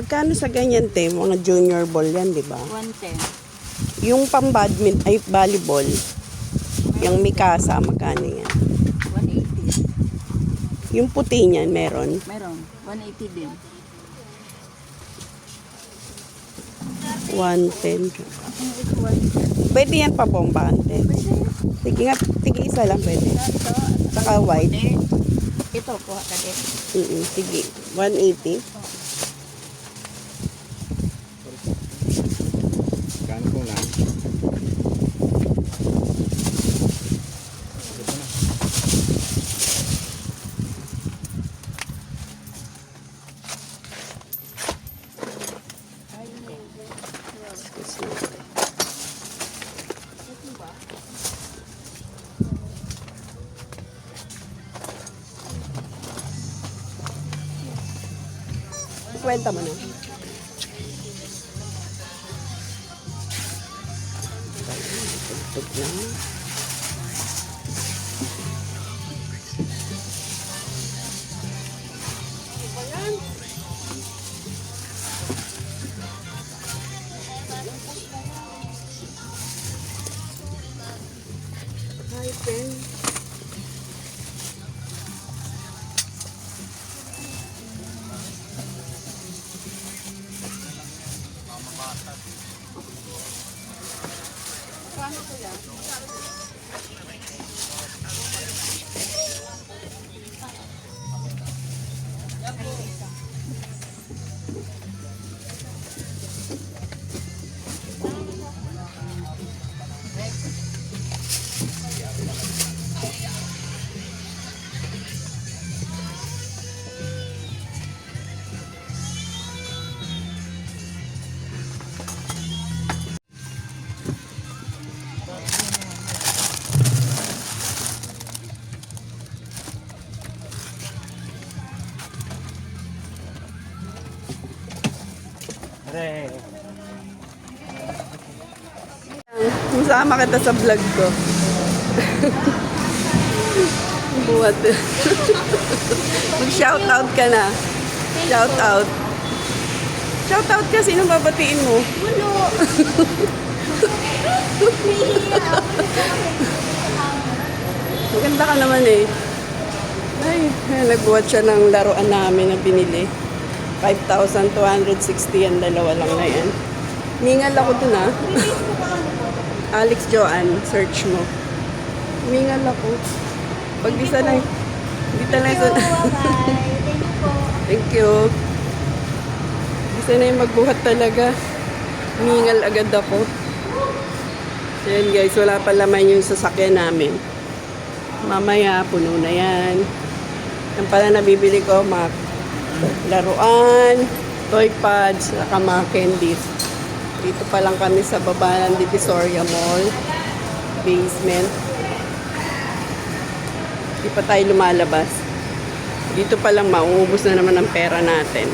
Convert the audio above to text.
Magkano sa ganyan, te? Mga junior ball yan, di ba? 110. Yung pang badminton, ay volleyball, yung Mikasa, magkano yan? 180. Yung puti niyan, meron? Meron. 180 din. 110. Ito 110. Pwede yan pa bomba, ante. Sige nga, sige isa lang pwede. Saka white. Ito, kuha ka din. Sige, 180. Kano po na? Kwenta mo na. Tugtog na. Hi, Ben. Masama kita sa vlog ko. Buhat. Mag-shoutout ka na. Shoutout. Shoutout ka. Sinong babatiin mo? Walo. Maganda ka naman eh. Ay, nagbuhat siya ng laruan namin na binili. 5,260 yan. Dalawa lang na yan. Ningal ako dun ah. Alex Joanne, search mo. Ningal ako. Pag di sana, di talaga. Thank you. Di sana yung magbuhat talaga. Ningal agad ako. Ayan guys, wala pa laman yung sasakyan namin. Mamaya, puno na yan. Yan pala nabibili ko, mga laruan, toy pads, saka mga candies. Dito pa lang kami sa baba ng Divisoria Mall. Basement. Hindi pa tayo lumalabas. Dito pa lang mauubos na naman ang pera natin.